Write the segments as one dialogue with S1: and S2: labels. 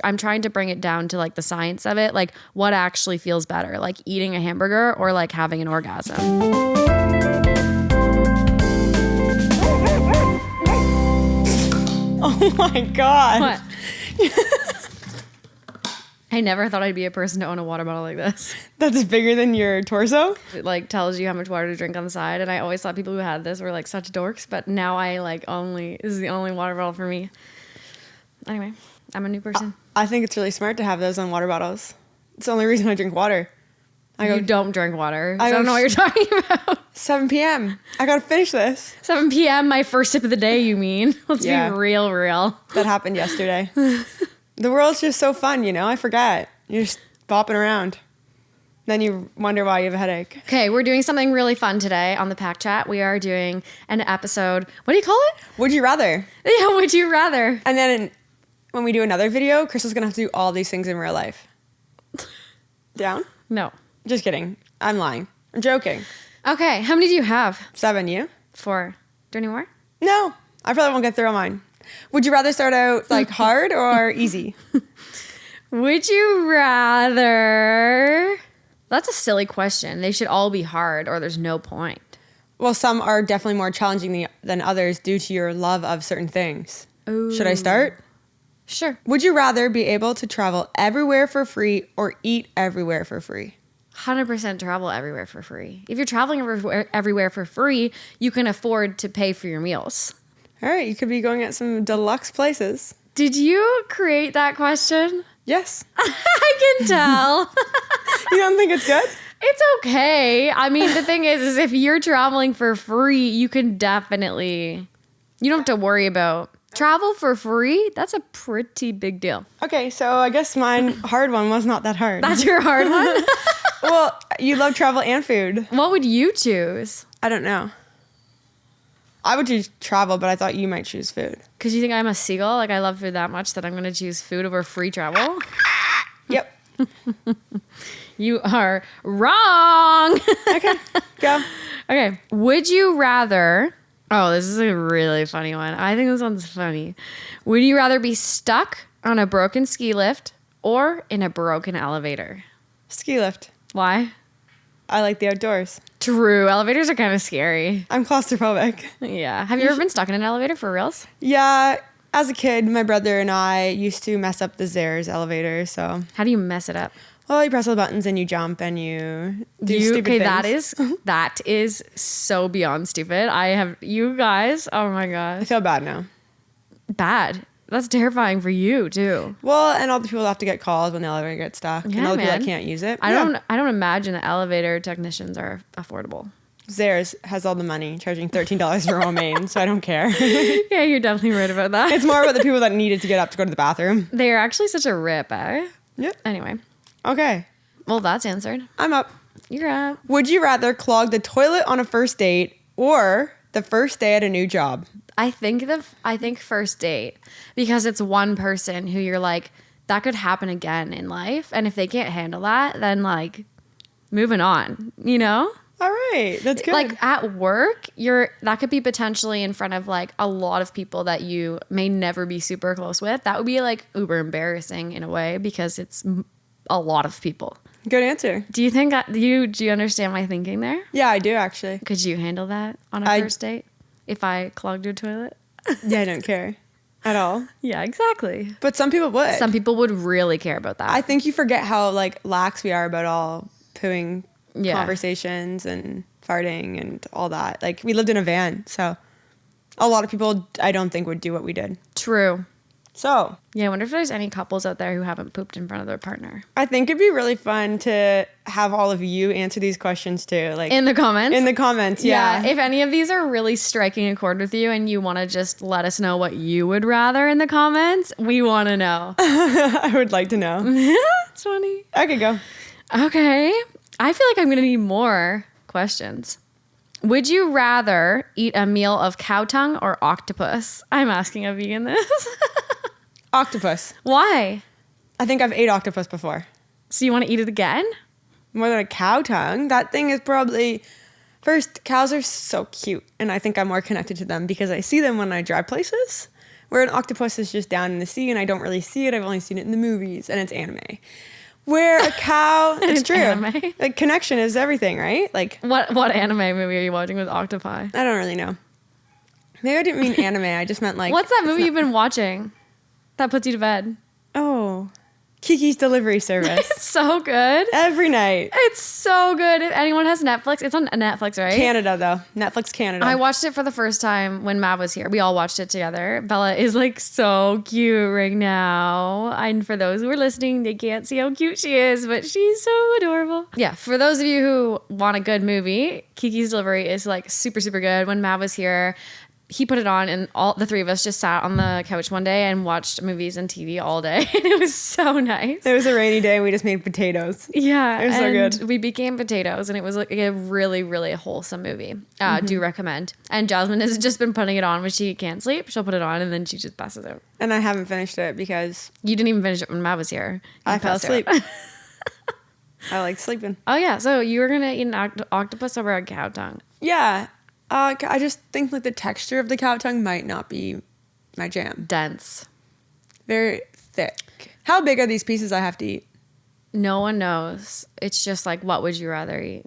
S1: I'm trying to bring it down to like the science of it. Like what actually feels better, like eating a hamburger or like having an orgasm.
S2: Oh my God.
S1: What? I never thought I'd be a person to own a water bottle like this.
S2: That's bigger than your torso?
S1: It like tells you how much water to drink on the side. And I always thought people who had this were like such dorks, but now I like this is the only water bottle for me. Anyway, I'm a new person.
S2: I think it's really smart to have those on water bottles. It's the only reason I drink water.
S1: You don't drink water. I don't know what you're talking about.
S2: 7 p.m. I gotta finish this.
S1: 7 p.m. my first sip of the day, you mean? Let's
S2: Yeah.
S1: be real.
S2: That happened yesterday. The world's just so fun, you know? I forget. You're just bopping around. Then you wonder why you have a headache.
S1: Okay, we're doing something really fun today on the Pack Chat. We are doing an episode. What do you call it?
S2: Would you rather?
S1: Yeah, would you rather?
S2: And then when we do another video, Crystal's gonna have to do all these things in real life. Down?
S1: No.
S2: Just kidding. I'm lying. I'm joking.
S1: Okay, how many do you have?
S2: 7, you?
S1: 4. Do any more?
S2: No. I probably won't get through all mine. Would you rather start out like hard or easy?
S1: Would you rather... That's a silly question. They should all be hard or there's no point.
S2: Well, some are definitely more challenging than others due to your love of certain things.
S1: Ooh.
S2: Should I start?
S1: Sure.
S2: Would you rather be able to travel everywhere for free or eat everywhere for free?
S1: 100% travel everywhere for free. If you're traveling everywhere for free, you can afford to pay for your meals.
S2: All right, you could be going at some deluxe places.
S1: Did you create that question?
S2: Yes.
S1: I can tell.
S2: You don't think it's good?
S1: It's okay. I mean, the thing is if you're traveling for free, you can definitely, you don't have to worry about travel for free. That's a pretty big deal.
S2: Okay, so I guess mine hard one was not that hard.
S1: That's your hard one?
S2: Well, you love travel and food.
S1: What would you choose?
S2: I don't know. I would choose travel, but I thought you might choose food.
S1: Because you think I'm a seagull? Like I love food that much that I'm going to choose food over free travel?
S2: Yep.
S1: You are wrong.
S2: Okay, go.
S1: Okay. Would you rather... Oh, this is a really funny one. I think this one's funny. Would you rather be stuck on a broken ski lift or in a broken elevator?
S2: Ski lift.
S1: Why?
S2: I like the outdoors.
S1: True. Elevators are kind of scary.
S2: I'm claustrophobic.
S1: Yeah. Have you ever been stuck in an elevator for reals?
S2: Yeah, as a kid, my brother and I used to mess up the Zares elevator, so...
S1: How do you mess it up?
S2: Well, you press all the buttons and you jump and you do stupid things.
S1: That is so beyond stupid. You guys, oh my
S2: I
S1: gosh.
S2: feel bad now.
S1: Bad. That's terrifying for you too.
S2: Well, and all the people have to get called when the elevator gets stuck.
S1: Yeah,
S2: and all the people
S1: man.
S2: that can't use it.
S1: I don't imagine the elevator technicians are affordable.
S2: Zares has all the money, charging $13 for romaine, so I don't care.
S1: Yeah, you're definitely right about that.
S2: It's more about the people that needed to get up to go to the bathroom.
S1: They are actually such a rip, eh?
S2: Yep.
S1: Anyway.
S2: Okay.
S1: Well, that's answered.
S2: I'm up.
S1: You're up.
S2: Would you rather clog the toilet on a first date or the first day at a new job?
S1: I think first date, because it's one person who you're like, that could happen again in life. And if they can't handle that, then like moving on, you know?
S2: All right. That's good.
S1: Like at work, that could be potentially in front of like a lot of people that you may never be super close with. That would be like uber embarrassing in a way because it's a lot of people.
S2: Good answer.
S1: Do you think do you understand my thinking there?
S2: Yeah, I do actually.
S1: Could you handle that on a first date if I clogged your toilet?
S2: Yeah, I don't care at all.
S1: Yeah, exactly.
S2: But some people would.
S1: Some people would really care about that.
S2: I think you forget how like lax we are about all pooing
S1: Yeah.
S2: conversations and farting and all that. Like we lived in a van, so a lot of people I don't think would do what we did.
S1: True.
S2: So
S1: Yeah, I wonder if there's any couples out there who haven't pooped in front of their partner.
S2: I think it'd be really fun to have all of you answer these questions too. Like
S1: In the comments?
S2: In the comments, yeah.
S1: If any of these are really striking a chord with you and you want to just let us know what you would rather in the comments, we want to know.
S2: I would like to know.
S1: It's funny.
S2: I could go.
S1: Okay. I feel like I'm going to need more questions. Would you rather eat a meal of cow tongue or octopus? I'm asking a vegan this.
S2: Octopus.
S1: Why?
S2: I think I've ate octopus before.
S1: So you want to eat it again?
S2: More than a cow tongue. That thing is probably... First, cows are so cute, and I think I'm more connected to them because I see them when I drive places. Where an octopus is just down in the sea and I don't really see it. I've only seen it in the movies and it's anime. Where a cow, it's true.
S1: Anime?
S2: Like connection is everything, right? Like
S1: What anime movie are you watching with octopi?
S2: I don't really know. Maybe I didn't mean anime. I just meant like.
S1: What's that movie you've been watching that puts you to bed?
S2: Oh, Kiki's Delivery Service.
S1: It's so good.
S2: Every night.
S1: It's so good. If anyone has Netflix, it's on Netflix, right?
S2: Canada though, Netflix Canada.
S1: I watched it for the first time when Mav was here. We all watched it together. Bella is like so cute right now. And for those who are listening, they can't see how cute she is, but she's so adorable. Yeah, for those of you who want a good movie, Kiki's Delivery is like super, super good. When Mav was here, he put it on and all the three of us just sat on the couch one day and watched movies and TV all day. And it was so nice.
S2: It was a rainy day and we just made potatoes.
S1: Yeah.
S2: It was so good.
S1: We became potatoes and it was like a really, really wholesome movie. Do recommend. And Jasmine has just been putting it on when she can't sleep. She'll put it on and then she just passes out.
S2: And I haven't finished it because
S1: You didn't even finish it when Matt was here.
S2: I fell asleep. I like sleeping.
S1: Oh yeah. So you were going to eat an octopus over a cow tongue.
S2: Yeah. I just think like the texture of the cow tongue might not be my jam.
S1: Dense.
S2: Very thick. How big are these pieces I have to eat?
S1: No one knows. It's just like, what would you rather eat?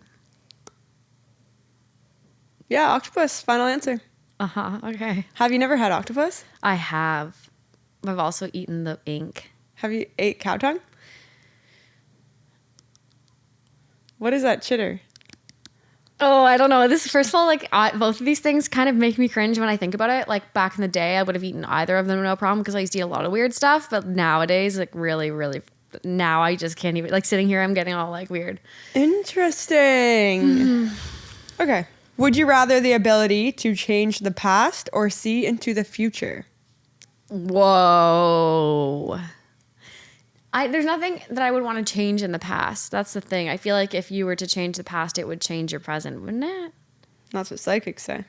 S2: Yeah, octopus. Final answer.
S1: Uh-huh. Okay.
S2: Have you never had octopus?
S1: I have. I've also eaten the ink.
S2: Have you ate cow tongue? What is that chitter?
S1: Oh, I don't know. This, first of all, like both of these things kind of make me cringe when I think about it. Like back in the day, I would have eaten either of them no problem because I used to eat a lot of weird stuff. But nowadays, like really, really, now I just can't even. Like sitting here, I'm getting all like weird.
S2: Interesting. Okay. Would you rather the ability to change the past or see into the future?
S1: Whoa. There's nothing that I would want to change in the past. That's the thing. I feel like if you were to change the past, it would change your present, wouldn't it?
S2: That's what psychics say.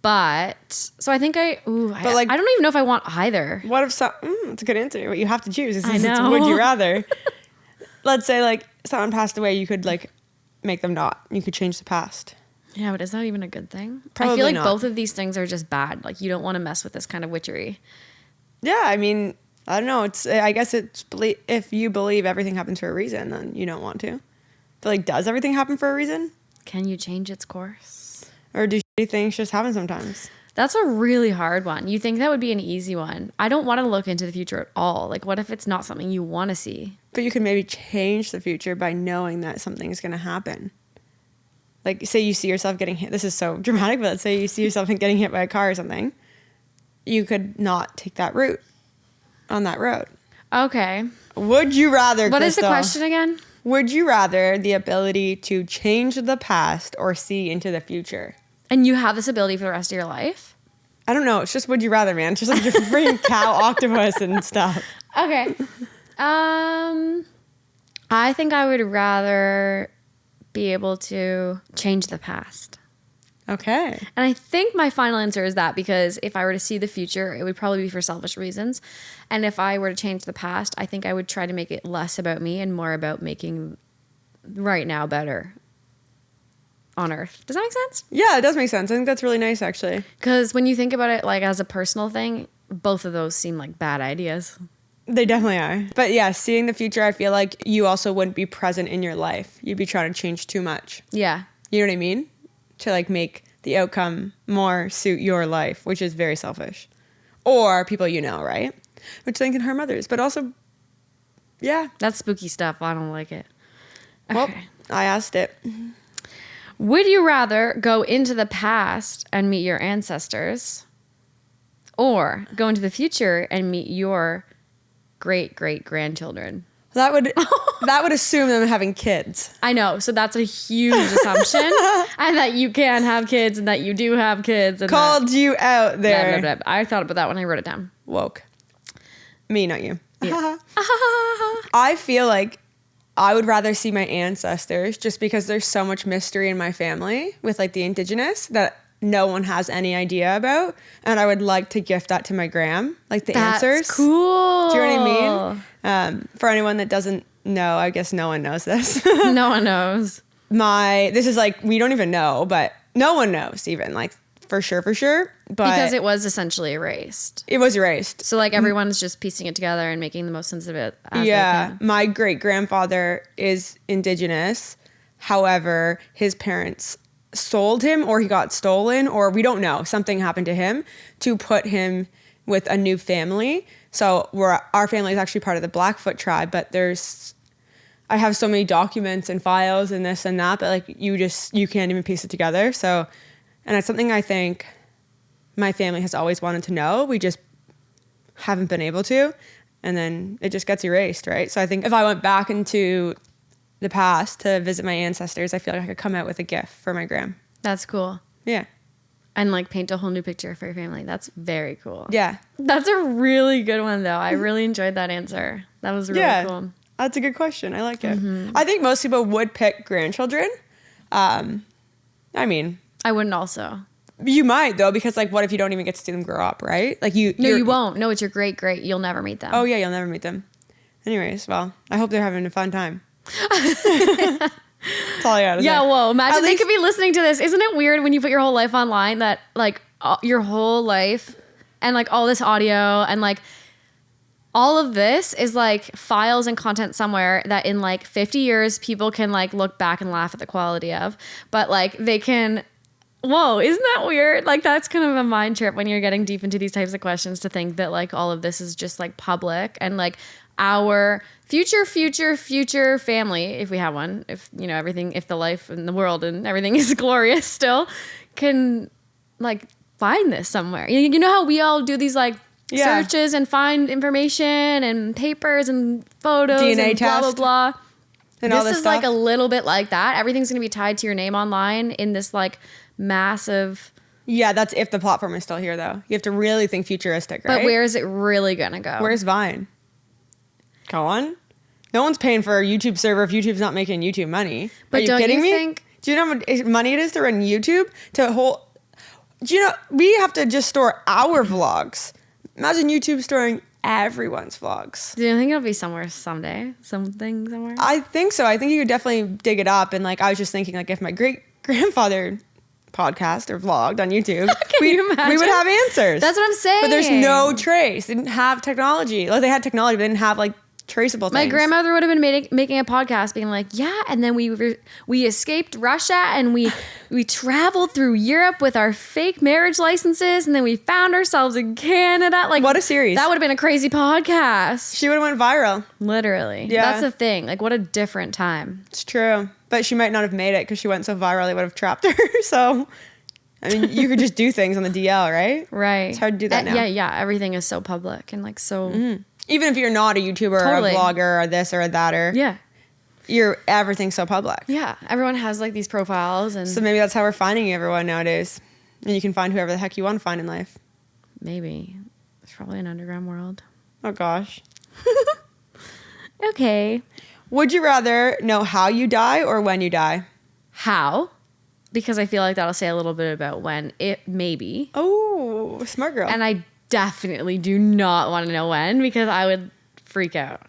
S1: But so I think I don't even know if I want either.
S2: What if it's a good answer. What you have to choose is
S1: I know.
S2: would you rather? Let's say like someone passed away, you could like make them not. You could change the past.
S1: Yeah, but is that even a good thing?
S2: Probably
S1: I feel like
S2: not.
S1: both of these things are just bad. Like you don't want to mess with this kind of witchery.
S2: Yeah, I mean, I don't know. I guess it's if you believe everything happens for a reason, then you don't want to. But like, does everything happen for a reason?
S1: Can you change its course?
S2: Or do shitty things just happen sometimes?
S1: That's a really hard one. You think that would be an easy one. I don't want to look into the future at all. Like, what if it's not something you want to see?
S2: But you could maybe change the future by knowing that something is going to happen. Like, say you see yourself getting hit. This is so dramatic, but let's say you see yourself getting hit by a car or something. You could not take that route on that road.
S1: Okay.
S2: Would you rather,
S1: What is the
S2: Crystal,
S1: question again?
S2: Would you rather the ability to change the past or see into the future?
S1: And you have this ability for the rest of your life?
S2: I don't know. It's just would you rather, man. It's just like you're freaking cow, octopus, and stuff.
S1: Okay. I think I would rather be able to change the past.
S2: Okay.
S1: And I think my final answer is that because if I were to see the future, it would probably be for selfish reasons. And if I were to change the past, I think I would try to make it less about me and more about making right now better on Earth. Does that make sense?
S2: Yeah, it does make sense. I think that's really nice, actually.
S1: Because when you think about it like as a personal thing, both of those seem like bad ideas.
S2: They definitely are. But yeah, seeing the future, I feel like you also wouldn't be present in your life. You'd be trying to change too much.
S1: Yeah.
S2: You know what I mean? To like make the outcome more suit your life, which is very selfish. Or people you know, right? Which then can harm others. But also, yeah.
S1: That's spooky stuff. I don't like it. Okay.
S2: Well, I asked it.
S1: Would you rather go into the past and meet your ancestors or go into the future and meet your great-great-grandchildren?
S2: That would assume them having kids.
S1: I know. So that's a huge assumption. And that you can have kids and that you do have kids. And
S2: Called you out there.
S1: Blah, blah, blah. I thought about that when I wrote it down.
S2: Woke. Me, not you.
S1: Yeah.
S2: I feel like I would rather see my ancestors just because there's so much mystery in my family with like the indigenous that no one has any idea about. And I would like to gift that to my gram, like the answers.
S1: That's cool.
S2: Do you know what I mean? For anyone that doesn't know, I guess no one knows this.
S1: No one knows.
S2: This is like, we don't even know, but no one knows even. Like for sure. But
S1: Because it was essentially erased.
S2: it was erased.
S1: So like everyone's just piecing it together and making the most sense of it as they
S2: Yeah,
S1: can.
S2: my great-grandfather is Indigenous. However, his parents sold him, or he got stolen, or we don't know. Something happened to him to put him with a new family. So our family is actually part of the Blackfoot tribe, but I have so many documents and files and this and that, but like you can't even piece it together. So, and it's something I think my family has always wanted to know. We just haven't been able to, and then it just gets erased, right? So I think if I went back into the past to visit my ancestors, I feel like I could come out with a gift for my gram.
S1: That's cool.
S2: Yeah.
S1: And like paint a whole new picture for your family. That's very cool.
S2: Yeah.
S1: That's a really good one though. I really enjoyed that answer. That was really cool.
S2: That's a good question. I like it. I think most people would pick grandchildren. I mean,
S1: I wouldn't also.
S2: you might though, because like, what if you don't even get to see them grow up, right? Like
S1: No, you won't. No, it's your great. You'll never meet them.
S2: Oh yeah, you'll never meet them. Anyways, well, I hope they're having a fun time. That's all I gotta say.
S1: Yeah, whoa. Imagine
S2: At
S1: they
S2: least-
S1: could be listening to this. Isn't it weird when you put your whole life online that like your whole life and like all this audio and like all of this is like files and content somewhere that in like 50 years people can like look back and laugh at the quality of, but like they can. Whoa, isn't that weird? Like that's kind of a mind trip when you're getting deep into these types of questions to think that like all of this is just like public and like our future family, if we have one, if you know everything, if the life in the world and everything is glorious still, can like find this somewhere. You know how we all do these like searches and find information and papers and photos
S2: DNA
S1: and blah blah
S2: test.
S1: blah.
S2: And all
S1: This
S2: this
S1: is
S2: stuff.
S1: like a little bit like that. Everything's gonna be tied to your name online in this like massive.
S2: Yeah, that's if the platform is still here though. You have to really think futuristic, right?
S1: But where is it really gonna go?
S2: Where's Vine? Colin? No one's paying for a YouTube server if YouTube's not making YouTube money.
S1: But
S2: Are you
S1: don't
S2: kidding
S1: you
S2: me?
S1: think-
S2: Do you know how much money it is to run YouTube? Do you know we have to just store our vlogs? Imagine YouTube storing everyone's vlogs.
S1: Do you think it'll be somewhere someday? Something somewhere?
S2: I think so. I think you could definitely dig it up. And like I was just thinking, like if my great grandfather podcast or vlogged on YouTube,
S1: you
S2: we would
S1: imagine?
S2: have answers.
S1: That's what I'm saying.
S2: But there's no trace. They didn't have technology. Like they had technology, but they didn't have like traceable things.
S1: My grandmother would have been making a podcast being like, yeah, and then we escaped Russia and we traveled through Europe with our fake marriage licenses and then we found ourselves in Canada. Like
S2: What a series.
S1: That would have been a crazy podcast.
S2: She would have went viral.
S1: Literally.
S2: Yeah.
S1: That's the thing. Like what a different time.
S2: It's true. But she might not have made it because she went so viral they would have trapped her. So, I mean, you could just do things on the DL, right?
S1: Right.
S2: It's hard to do that now.
S1: Yeah. Everything is so public and like so.
S2: Even if you're not a YouTuber
S1: Totally.
S2: or a vlogger or this or that or
S1: Yeah.
S2: everything's so public.
S1: Yeah. Everyone has like these profiles and
S2: So maybe that's how we're finding everyone nowadays. And you can find whoever the heck you want to find in life.
S1: maybe there's probably an underground world.
S2: Oh gosh.
S1: Okay.
S2: Would you rather know how you die or when you die?
S1: How? Because I feel like that'll say a little bit about when it maybe.
S2: Oh, smart girl.
S1: And I definitely do not want to know when because I would freak out.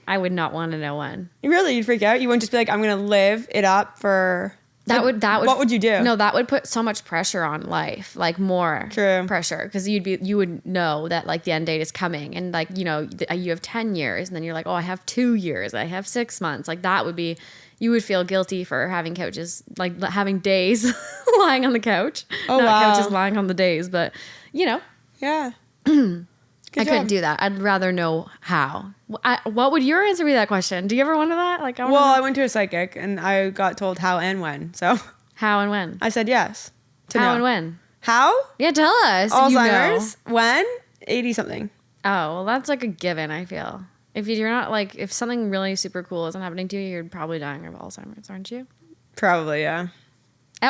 S1: I would not want to know when.
S2: Really, you'd freak out? You wouldn't just be like, I'm going to live it up for...
S1: That would
S2: What would you do?
S1: No, that would put so much pressure on life, like more
S2: True.
S1: pressure because you would know that like the end date is coming and like, you know, you have 10 years and then you're like, oh, I have 2 years, I have 6 months. Like that would be, you would feel guilty for having couches, like having days lying on the couch.
S2: Oh,
S1: Not
S2: wow.
S1: couches lying on the days, but you know,
S2: Yeah.
S1: I couldn't do that. I'd rather know how. What would your answer be to that question? Do you ever wonder that? Like,
S2: Well, I went to a psychic and I got told how and when. So
S1: how and when?
S2: I said yes. To
S1: How
S2: know.
S1: and when?
S2: How?
S1: Yeah, tell us. You know.
S2: Alzheimer's. When? 80 something.
S1: Oh, well, that's like a given, I feel. If you're not like, if something really super cool isn't happening to you, you're probably dying of Alzheimer's, aren't you?
S2: Probably, yeah.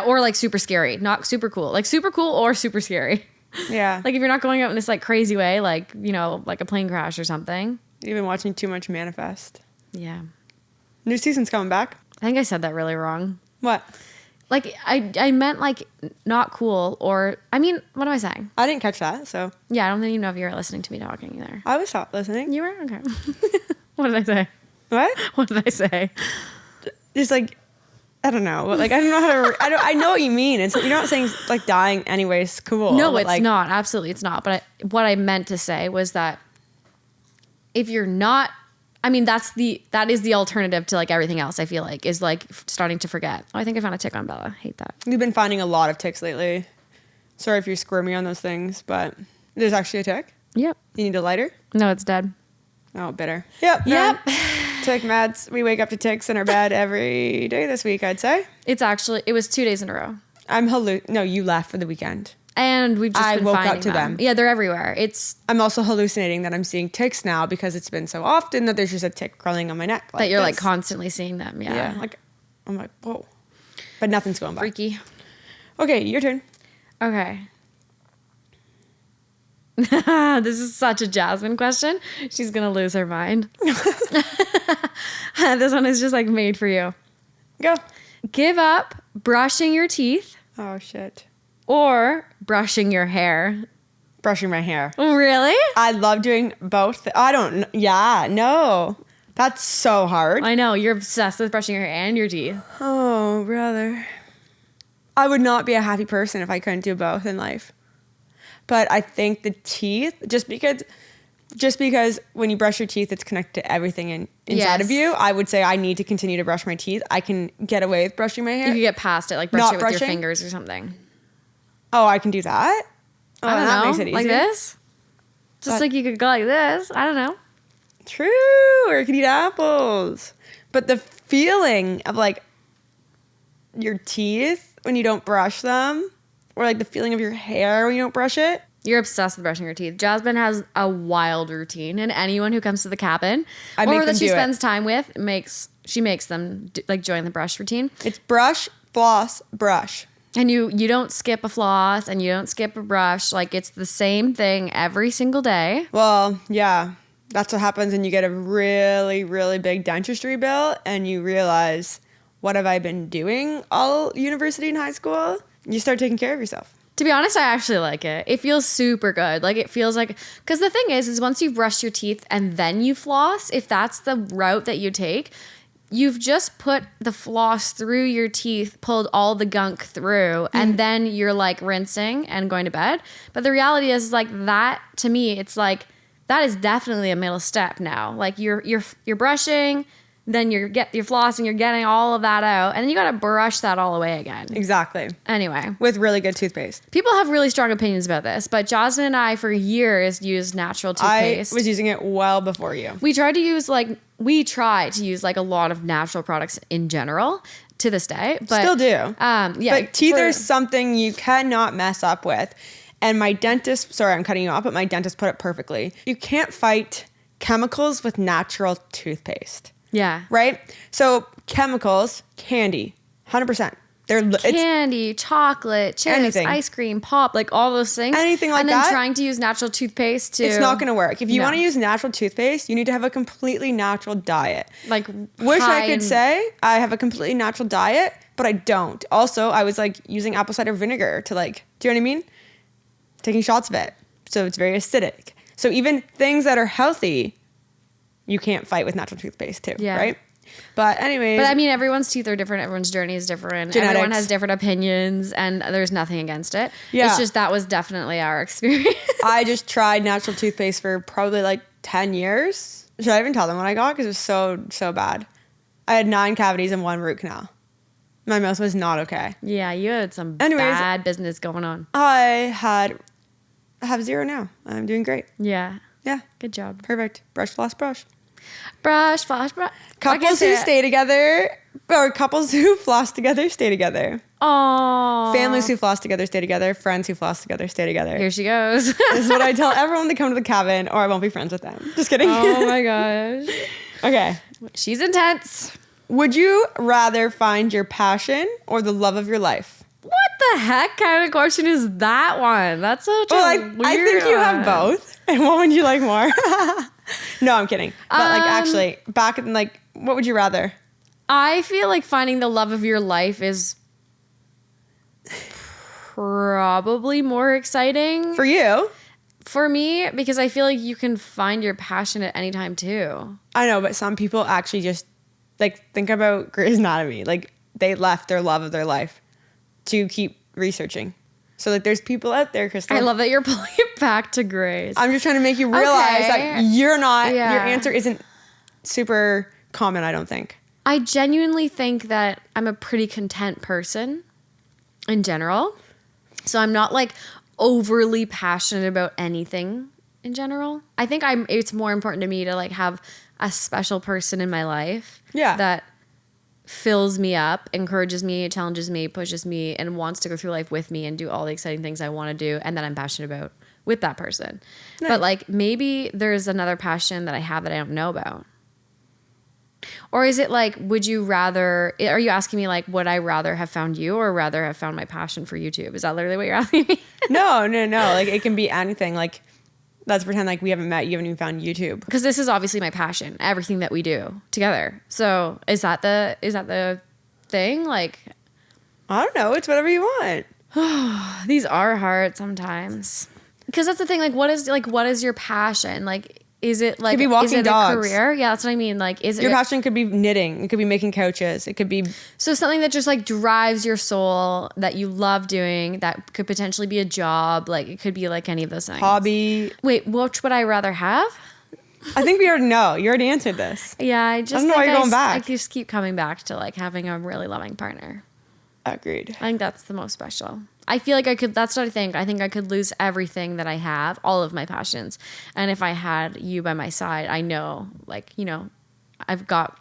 S1: Or like super scary, not super cool. Like super cool or super scary.
S2: Yeah.
S1: Like if you're not going out in this like crazy way, like, you know, like a plane crash or something.
S2: You've been watching too much Manifest.
S1: Yeah.
S2: New season's coming back.
S1: I think I said that really wrong.
S2: What?
S1: Like I meant like not cool or, I mean, what am I saying?
S2: I didn't catch that, so
S1: Yeah, I don't even know if you were listening to me talking either.
S2: I was stopped listening.
S1: You were? Okay. What did I say?
S2: What?
S1: What did I say?
S2: Just like I don't know. Like, I don't know how to, I know what you mean. It's, you're not saying like dying anyway is cool.
S1: No,
S2: but
S1: it's
S2: like,
S1: not. Absolutely, it's not. But what I meant to say was that if you're not, I mean, that is the alternative to like everything else. I feel like is like starting to forget. Oh, I think I found a tick on Bella. Hate that.
S2: We've been finding a lot of ticks lately. Sorry if you're squirmy on those things, but there's actually a tick.
S1: Yep.
S2: You need a lighter?
S1: No, it's dead.
S2: Oh, bitter. Yep.
S1: Yep.
S2: Tick meds. We wake up to ticks in our bed every day this week, I'd say.
S1: It was 2 days in a row.
S2: No, you left for the weekend.
S1: And we've just been
S2: woke
S1: finding
S2: up to them.
S1: Yeah, they're everywhere.
S2: I'm also hallucinating that I'm seeing ticks now because it's been so often that there's just a tick crawling on my neck.
S1: That you're like constantly seeing them. Yeah.
S2: Yeah. Like, I'm like, whoa. But nothing's going by.
S1: Freaky.
S2: Okay, your turn.
S1: Okay. This is such a Jasmine question. She's going to lose her mind. This one is just like made for you.
S2: Go.
S1: Give up brushing your teeth
S2: Oh, shit.
S1: or brushing your hair.
S2: Brushing my hair.
S1: Really?
S2: I love doing both. I don't. Yeah, no. That's so hard.
S1: I know. You're obsessed with brushing your hair and your teeth.
S2: Oh, brother. I would not be a happy person if I couldn't do both in life. But I think the teeth, just because when you brush your teeth, it's connected to everything inside of you. I would say I need to continue to brush my teeth. I can get away with brushing my hair.
S1: You could get past it, like brush
S2: Not
S1: it with
S2: brushing?
S1: your fingers or something.
S2: Oh, I can do that? Oh,
S1: I don't
S2: that
S1: know.
S2: makes it easy.
S1: Like this? Just
S2: But-
S1: like you could go like this. I don't know.
S2: True. Or you can eat apples. But the feeling of like your teeth when you don't brush them, or like the feeling of your hair when you don't brush it.
S1: You're obsessed with brushing your teeth. Jasmine has a wild routine, and anyone who comes to the cabin
S2: I make
S1: or that
S2: them
S1: she
S2: do it.
S1: spends time with makes them like join the brush routine.
S2: It's brush, floss, brush.
S1: And you don't skip a floss and you don't skip a brush. Like it's the same thing every single day.
S2: Well, yeah. That's what happens when you get a really, really big dentistry bill and you realize, what have I been doing all university and high school? You start taking care of yourself.
S1: To be honest, I actually like it. It feels super good. Like it feels like, because the thing is once you've brushed your teeth and then you floss, if that's the route that you take, you've just put the floss through your teeth, pulled all the gunk through, and then you're like rinsing and going to bed. But the reality is like that, to me, it's like, that is definitely a middle step now. Like you're brushing, then you're flossing, you're getting all of that out, and then you got to brush that all away again.
S2: Exactly.
S1: Anyway,
S2: With really good toothpaste.
S1: people have really strong opinions about this, but Jasmine and I for years used natural toothpaste.
S2: I was using it well before you.
S1: We try to use like a lot of natural products in general to this day, but
S2: Still do.
S1: Yeah,
S2: But teeth are something you cannot mess up with. And my dentist, sorry, I'm cutting you off, but my dentist put it perfectly. You can't fight chemicals with natural toothpaste,
S1: yeah.
S2: right? So chemicals, candy, 100%. It's
S1: Candy, chocolate, chips,
S2: Anything.
S1: ice cream, pop, like all those things.
S2: Anything like
S1: and then
S2: that.
S1: trying to use natural toothpaste to.
S2: It's not going to work. If you
S1: No.
S2: want to use natural toothpaste, you need to have a completely natural diet.
S1: like
S2: Wish
S1: high
S2: I could
S1: in-
S2: say I have a completely natural diet, but I don't. Also, I was like using apple cider vinegar to like, do you know what I mean? Taking shots of it. So it's very acidic. So even things that are healthy, you can't fight with natural toothpaste too,
S1: Yeah.
S2: right? But anyways,
S1: But I mean, everyone's teeth are different. Everyone's journey is different.
S2: Genetics.
S1: Everyone has different opinions, and there's nothing against it.
S2: Yeah.
S1: It's just that was definitely our experience.
S2: I just tried natural toothpaste for probably like 10 years. Should I even tell them what I got? Because it was so bad. I had 9 cavities and 1 root canal. My mouth was not okay.
S1: Yeah, you had some
S2: Anyways.
S1: bad business going on.
S2: I have 0 now. I'm doing great.
S1: Yeah,
S2: Yeah,
S1: good job.
S2: perfect. Brush, floss, brush.
S1: Brush, flash, brush.
S2: Couples who stay together, or couples who floss together, stay together.
S1: Oh,
S2: Families who floss together, stay together. Friends who floss together, stay together.
S1: Here she goes.
S2: This is what I tell everyone to come to the cabin, or I won't be friends with them. Just kidding.
S1: Oh my gosh.
S2: Okay.
S1: She's intense.
S2: Would you rather find your passion or the love of your life?
S1: What the heck kind of question is that one? That's such
S2: Well,
S1: a weird
S2: I think you have
S1: one.
S2: both. And what would you like more? No, I'm kidding. But like actually, back in like, what would you rather?
S1: I feel like finding the love of your life is probably more exciting
S2: For you?
S1: for me, because I feel like you can find your passion at any time too.
S2: I know, but some people actually just like think about Grey's Anatomy. Like they left their love of their life to keep researching. So like there's people out there, Crystal.
S1: I love that you're pulling it back to Grace.
S2: I'm just trying to make you realize that you're not, your answer isn't super common, I don't think.
S1: I genuinely think that I'm a pretty content person in general. So I'm not like overly passionate about anything in general. I think it's more important to me to like have a special person in my life that fills me up, encourages me, challenges me, pushes me, and wants to go through life with me and do all the exciting things I want to do and that I'm passionate about with that person. Nice. But like maybe there's another passion that I have that I don't know about. Or is it like, would you rather, are you asking me like, would I rather have found you or rather have found my passion for YouTube? Is that literally what you're asking me?
S2: No. Like it can be anything. Like let's pretend like we haven't met, you haven't even found YouTube.
S1: Because this is obviously my passion, everything that we do together. So is that the thing? Like,
S2: I don't know. It's whatever you want.
S1: These are hard sometimes. Because that's the thing. Like, what is your passion? Like, is it like, is it a career? Yeah, that's what I mean. Like, is it
S2: your passion could be knitting. It could be making couches. It could be.
S1: So something that just like drives your soul that you love doing that could potentially be a job. Like it could be like any of those things.
S2: Hobby.
S1: Wait, which would I rather have?
S2: I think we already know. You already answered this.
S1: Yeah, I don't
S2: know why you're going back.
S1: I just keep coming back to like having a really loving partner.
S2: Agreed.
S1: I think that's the most special. I feel like that's what I think. I think I could lose everything that I have, all of my passions. And if I had you by my side, I know, like, you know, I've got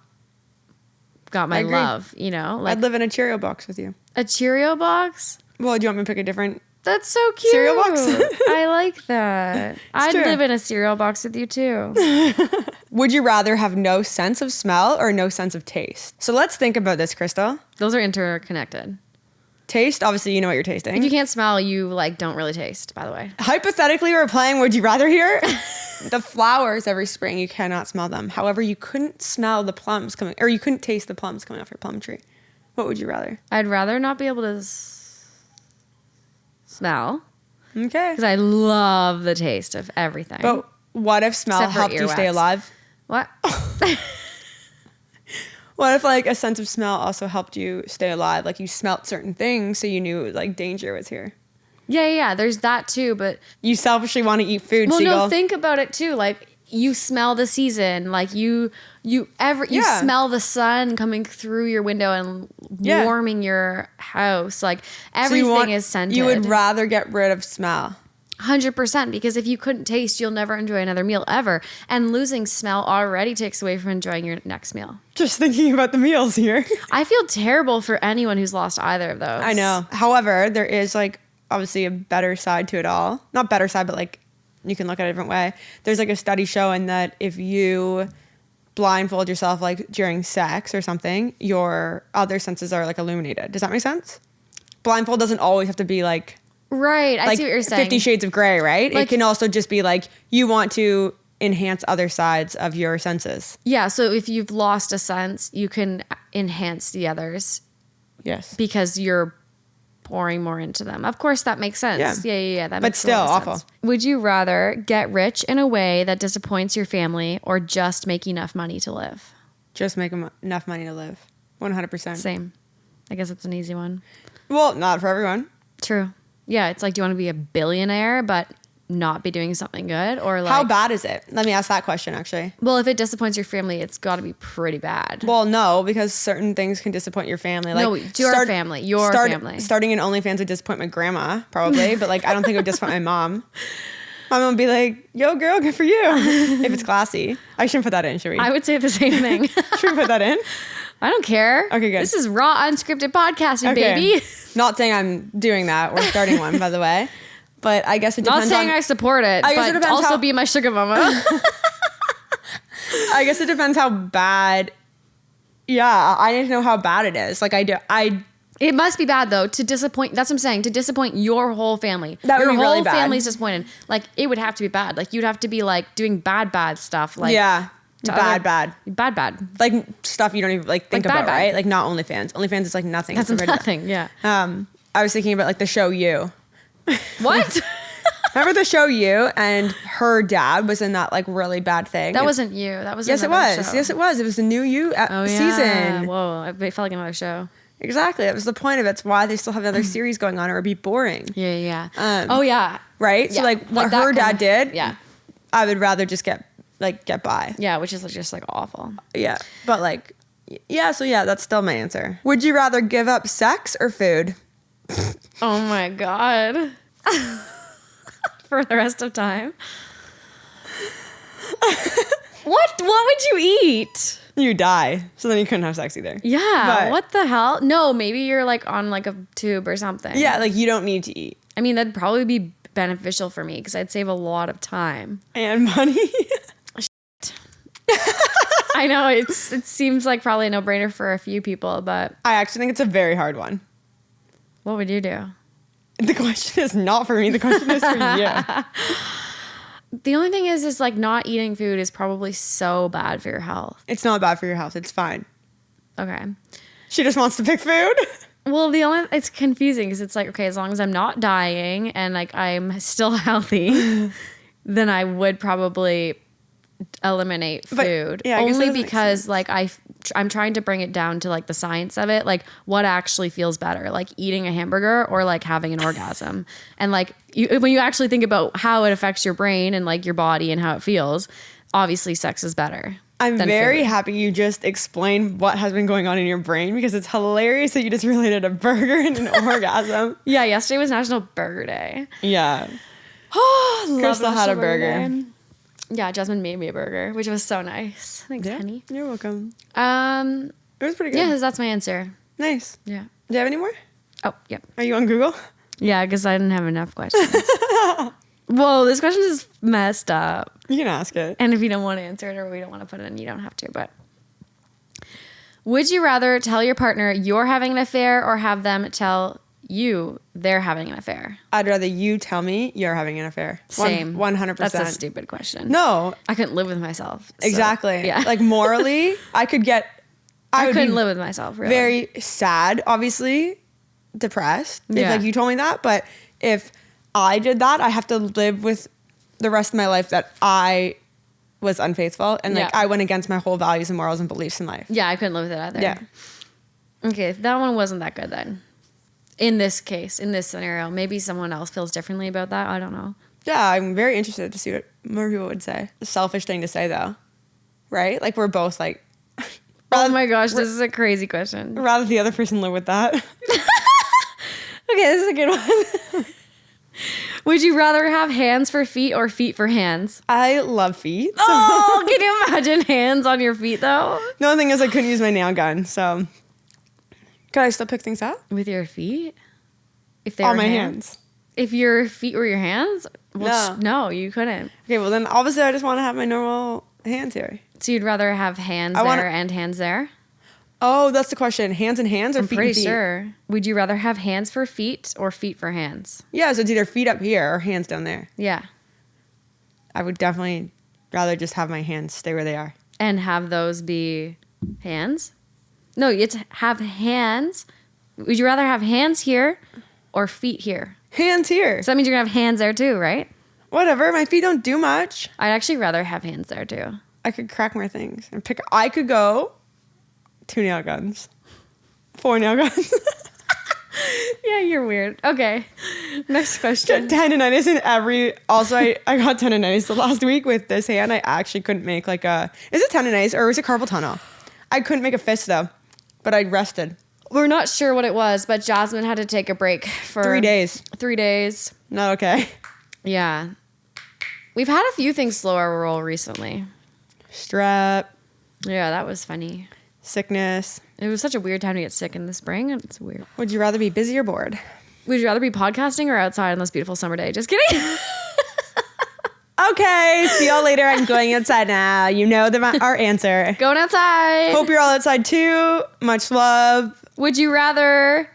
S1: my love, you know. Like,
S2: I'd live in a Cheerio box with you.
S1: A Cheerio box?
S2: Well, do you want me to pick a different?
S1: That's so cute.
S2: Cereal box?
S1: I like that. I'd live in a cereal box with you too.
S2: Would you rather have no sense of smell or no sense of taste? So let's think about this, Crystal.
S1: Those are interconnected.
S2: Taste, obviously you know what you're tasting.
S1: If you can't smell, you like don't really taste, by the way.
S2: Hypothetically, we're playing Would You Rather here. The flowers every spring, you cannot smell them. However, you couldn't smell the plums coming, or you couldn't taste the plums coming off your plum tree. What would you rather?
S1: I'd rather not be able to smell.
S2: Okay.
S1: Because I love the taste of everything.
S2: But what if smell helped you stay alive?
S1: What?
S2: What if like a sense of smell also helped you stay alive? Like you smelt certain things so you knew like danger was here.
S1: Yeah. There's that too, but
S2: you selfishly want to eat food.
S1: Well, no, think about it too. Like you smell the season. Like you smell the sun coming through your window and warming your house. Like everything is scented.
S2: You would rather get rid of smell.
S1: 100%, because if you couldn't taste, you'll never enjoy another meal ever. And losing smell already takes away from enjoying your next meal.
S2: Just thinking about the meals here.
S1: I feel terrible for anyone who's lost either of those.
S2: I know. However, there is like obviously a better side to it all. Not better side, but like you can look at it a different way. There's like a study showing that if you blindfold yourself like during sex or something, your other senses are like illuminated. Does that make sense? Blindfold doesn't always have to be like
S1: right, I see what you're saying.
S2: 50 Shades of Grey, right? Like, it can also just be like you want to enhance other sides of your senses.
S1: Yeah, so if you've lost a sense, you can enhance the others.
S2: Yes.
S1: Because you're pouring more into them. Of course, that makes sense. Yeah. That makes
S2: still
S1: a lot of
S2: awful.
S1: Sense. Would you rather get rich in a way that disappoints your family or just make enough money to live?
S2: Just make enough money to live. 100%.
S1: Same. I guess it's an easy one.
S2: Well, not for everyone.
S1: True. Yeah, it's like, do you want to be a billionaire but not be doing something good? Or like,
S2: how bad is it? Let me ask that question, actually.
S1: Well, if it disappoints your family, it's got to be pretty bad.
S2: Well, no, because certain things can disappoint your family. Like
S1: no, your family.
S2: Starting in OnlyFans would disappoint my grandma, probably, but like I don't think it would disappoint my mom. My mom would be like, yo, girl, good for you. If it's classy. I shouldn't put that in, should we?
S1: I would say the same thing.
S2: Should we put that in?
S1: I don't care.
S2: Okay, good.
S1: This is raw, unscripted podcasting, baby.
S2: Not saying I'm doing that or starting one, by the way. But I guess it depends.
S1: Not saying I support it, but also be my sugar mama.
S2: I guess it depends how bad. Yeah, I need to know how bad it is. Like
S1: It must be bad though to disappoint. That's what I'm saying. To disappoint your whole family.
S2: That would be really bad.
S1: Your whole family's disappointed. Like it would have to be bad. Like you'd have to be like doing bad stuff. Like bad. Like
S2: stuff you don't even like think about, right? Like not OnlyFans. OnlyFans is like nothing.
S1: That's nothing. Yeah.
S2: I was thinking about like the show You.
S1: What?
S2: Remember the show You, and her dad was in that like really bad thing.
S1: That wasn't You. That was
S2: yes, it was.
S1: Show.
S2: Yes, it was. It was the new You season.
S1: Whoa, it felt like another show.
S2: Exactly. That was the point of it. It's why they still have another series going on, or it'd be boring.
S1: Yeah.
S2: Oh,
S1: yeah.
S2: Right? So, like, what her dad did,
S1: yeah.
S2: I would rather just get by.
S1: Yeah, which is just, like, awful.
S2: Yeah. But, like, yeah, so yeah, that's still my answer. Would you rather give up sex or food?
S1: Oh, my God. For the rest of time. What would you eat?
S2: You die. So then you couldn't have sex either.
S1: Yeah.
S2: But,
S1: what the hell? No, maybe you're like on like a tube or something.
S2: yeah, like you don't need to eat.
S1: I mean, that'd probably be beneficial for me because I'd save a lot of time.
S2: And money.
S1: I know it seems like probably a no-brainer for a few people, but
S2: I actually think it's a very hard one.
S1: what would you do?
S2: The question is not for me. The question is for you.
S1: The only thing is like not eating food is probably so bad for your health.
S2: It's not bad for your health. It's fine.
S1: Okay.
S2: She just wants to pick food.
S1: Well, it's confusing because it's like, okay, as long as I'm not dying and like I'm still healthy, then I would probably eliminate food.
S2: Yeah, I guess that
S1: only
S2: does make
S1: because
S2: sense.
S1: like I'm trying to bring it down to like the science of it, like what actually feels better, like eating a hamburger or like having an orgasm. And like when you actually think about how it affects your brain and like your body and how it feels, obviously sex is better.
S2: I'm very
S1: food.
S2: happy you just explained what has been going on in your brain because it's hilarious that you just related a burger and an orgasm.
S1: Yeah, yesterday was National Burger Day.
S2: Yeah.
S1: Oh, love
S2: Crystal had
S1: National
S2: a burger.
S1: Day. Yeah, Jasmine made me a burger, which was so nice. Thanks, honey.
S2: You're welcome.
S1: It
S2: It was pretty good.
S1: Yeah, that's my answer.
S2: Nice.
S1: Yeah.
S2: Do you have any more?
S1: Oh, yep.
S2: Are you on Google?
S1: Yeah, because I didn't have enough questions. Whoa, this question is messed up.
S2: You can ask it.
S1: And if you don't want to answer it or we don't want to put it in, you don't have to. But would you rather tell your partner you're having an affair or have them tell you they're having an affair?
S2: I'd rather you tell me you're having an affair.
S1: Same.
S2: 100%.
S1: That's a stupid question.
S2: No.
S1: I couldn't live with myself. So,
S2: Exactly.
S1: yeah.
S2: Like morally, I would
S1: couldn't
S2: be
S1: live with myself, really.
S2: very sad, obviously, depressed. If
S1: Yeah.
S2: like you told me that, but if I did that, I have to live with the rest of my life that I was unfaithful and like
S1: Yeah.
S2: I went against my whole values and morals and beliefs in life.
S1: Yeah, I couldn't live with it either.
S2: Yeah.
S1: Okay, that one wasn't that good then. In this case, in this scenario, maybe someone else feels differently about that. I don't know.
S2: Yeah, I'm very interested to see what more people would say. A selfish thing to say though, right? Like we're both like,
S1: Oh my gosh, this is a crazy question. Okay,
S2: rather the other person live with that.
S1: this is a good one. Would you rather have hands for feet or feet for hands?
S2: I love feet. So
S1: Oh, can you imagine hands on your feet though?
S2: the only thing is I couldn't use my nail gun, so could I still pick things up?
S1: With your feet? If they
S2: On
S1: were
S2: my hands.
S1: If your feet were your hands? Well,
S2: No.
S1: no, you couldn't.
S2: Okay, well then obviously I just want to have my normal hands here.
S1: So you'd rather have hands
S2: I
S1: there
S2: wanna-
S1: and hands there?
S2: Oh, that's the question. Hands and hands or
S1: I'm
S2: feet
S1: pretty
S2: and feet?
S1: sure. Would you rather have hands for feet or feet for hands?
S2: Yeah, so it's either feet up here or hands down there.
S1: Yeah.
S2: I would definitely rather just have my hands stay where they are.
S1: And have those be hands? No, it's have hands. Would you rather have hands here or feet here?
S2: Hands here.
S1: So that means you're going to have hands there too, right?
S2: Whatever, my feet don't do much.
S1: I'd actually rather have hands there too.
S2: I could crack more things and pick. I could go 2 nail guns, 4 nail guns.
S1: Yeah, you're weird. Okay. Next question.
S2: Tendonitis in every. Also, I got tendonitis the last week with this hand. I actually couldn't make like a. Is it tendonitis or is it carpal tunnel? I couldn't make a fist though, but I rested
S1: We're not sure what it was, but Jasmine had to take a break for
S2: 3 days.
S1: 3 days.
S2: Not okay.
S1: Yeah. We've had a few things slow our roll recently.
S2: Strep,
S1: Yeah, that was funny.
S2: sickness.
S1: It was such a weird time to get sick in the spring. It's weird.
S2: Would you rather be busy or bored?
S1: Would you rather be podcasting or outside on this beautiful summer day? Just kidding.
S2: Okay, see y'all later. I'm going outside now. You know our answer.
S1: Going outside.
S2: Hope you're all outside too. Much love.
S1: Would you rather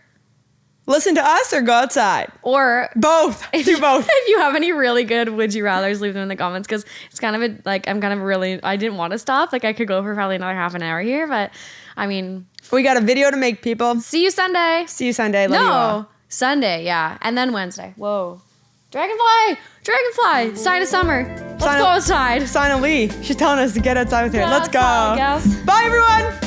S2: Listen to us or go outside?
S1: or
S2: Both. Do both.
S1: if you have any really good would you rathers, leave them in the comments because it's kind of a, like I'm kind of really I didn't want to stop. Like I could go for probably another half an hour here, but I mean,
S2: We got a video to make, people.
S1: see you Sunday.
S2: See you Sunday. Love you all.
S1: No, Sunday, yeah, and then Wednesday. Whoa, dragonfly, sign of summer. Let's
S2: Sign
S1: go
S2: of-
S1: outside.
S2: Sign of Lee. She's telling us to get outside with her.
S1: Go
S2: Let's go.
S1: outside, gals.
S2: Bye, everyone.